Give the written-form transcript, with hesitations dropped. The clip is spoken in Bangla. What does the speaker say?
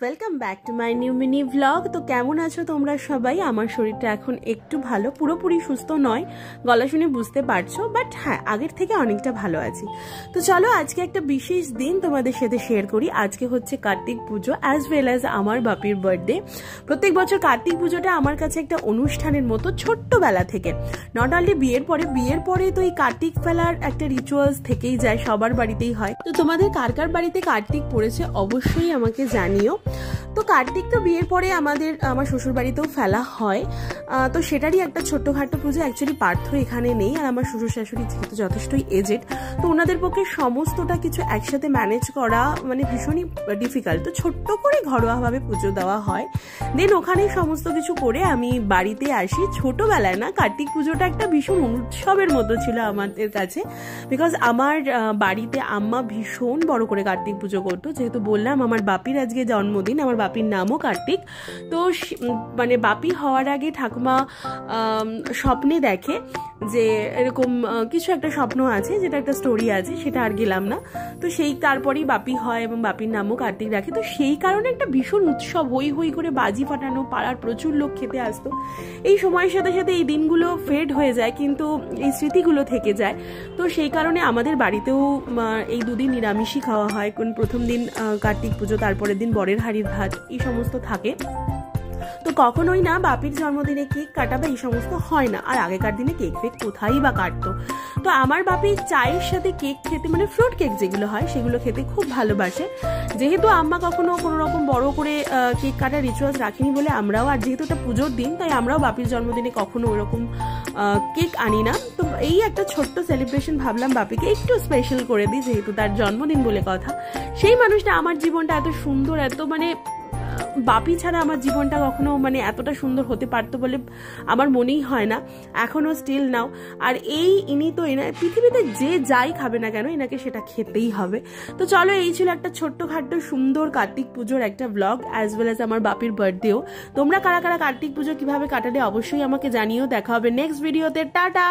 Welcome back to my new mini vlog. তো কেমন আছো তোমরা সবাই? আমার শরীরটা এখন একটু ভালো, পুরোপুরি সুস্থ নয়, গলা শুনে বুঝতে পারছো, বাট হ্যাঁ আগের থেকে অনেকটা ভালো আছি। তো চলো আজকে একটা বিশেষ দিন তোমাদের সাথে শেয়ার করি। আজকে হচ্ছে কার্তিক পুজো অ্যাজ ওয়েল অ্যাজ আমার বাপির বার্থডে। প্রত্যেক বছর কার্তিক পুজোটা আমার কাছে একটা অনুষ্ঠানের মতো ছোট্টবেলা থেকে, নট অনলি বিয়ের পরে তো এই কার্তিক ফেলার একটা রিচুয়ালস থেকেই যায়, সবার বাড়িতেই হয়। তো তোমাদের কার কার বাড়িতে কার্তিক পড়েছে অবশ্যই আমাকে জানিও। তো কার্তিক তো বিয়ের পরে আমার শ্বশুর বাড়িতেও ফেলা হয়, তো সেটারই একটা ছোট্টখাটো পুজো। অ্যাকচুয়ালি পার্থ এখানে নেই, আর আমার শ্বশুর শাশুড়ি যেহেতু যথেষ্টই এজেড, তো ওনাদের পক্ষে সমস্তটা কিছু একসাথে ম্যানেজ করা মানে ভীষণই ডিফিকাল্ট। তো ছোট্ট করে ঘরোয়াভাবে পুজো দেওয়া হয়, দেন ওখানেই সমস্ত কিছু করে আমি বাড়িতে আসি। ছোটবেলায় না, কার্তিক পুজোটা একটা ভীষণ উৎসবের মতো ছিল আমাদের কাছে, বিকজ আমার বাড়িতে আম্মা ভীষণ বড় করে কার্তিক পুজো করতো। যেহেতু বললাম আমার বাপির আজকে জন্মদিন, আমার বাপির নামও কার্তিক, তো মানে বাপি হওয়ার আগে ঠাকুমা স্বপ্নে দেখে যে এরকম কিছু একটা স্বপ্ন আছে, যেটা একটা স্টোরি আছে, সেটা আর গেলাম না। তো সেই তারপরেই বাপি হয় এবং বাপির নামও কার্তিক রাখে। তো সেই কারণে একটা ভীষণ উৎসব, হই হই করে বাজি ফাটানো, পাড়ার প্রচুর লোক খেতে আসতো। এই সময়ের সাথে সাথে এই দিনগুলো ফেড হয়ে যায়, কিন্তু এই স্মৃতিগুলো থেকে যায়। তো সেই কারণে আমাদের বাড়িতেও এই দুদিন নিরামিষই খাওয়া হয়। কোন প্রথম দিন কার্তিক পুজো, তারপরের দিন বরের হাঁড়ির ভাত, এই সমস্ত থাকে। তো কখনোই না বাপির জন্মদিনে কেক কাটা বা এই সমস্ত হয় না। আর আগেকার দিনে কেক ফেক কোথায় বা কাটতো। তো আমার বাপি চায়ের সাথে কেক খেতে, মানে ফ্রুট কেক যেগুলো হয় সেগুলো খেতে খুব ভালোবাসে। যেহেতু আম্মা কখনো কোনো রকম বড় করে কেক কাটার রিচুয়ালস রাখিনি বলে আমরাও, আর যেহেতু এটা পুজোর দিন তাই আমরাও বাপির জন্মদিনে কখনো ওরকম কেক আনি না। তো এই একটা ছোট্ট সেলিব্রেশন ভাবলাম বাপিকে একটু স্পেশাল করে দিই, যেহেতু তার জন্মদিন বলে কথা। সেই মানুষটা আমার জীবনটা এত সুন্দর, এত মানে বাপি ছাড়া আমার জীবনটা কখনো মানে এতটা সুন্দর হতে পারতো বলে আমার মনেই হয় না, এখনো স্টিল নাও। আর ইনি তো পৃথিবীতে যে যাই খাবে না কেন, এনাকে সেটা খেতেই হবে। তো চলো, এই ছিল একটা ছোট্টখাট্ট সুন্দর কার্তিক পুজোর একটা ব্লগ, অ্যাজ ওয়েল অ্যাজ আমার বাপির বার্থডেও। তোমরা কারা কারা কার্তিক পুজো কিভাবে কাটালে অবশ্যই আমাকে জানিও। দেখা হবে নেক্সট ভিডিওতে। টাটা।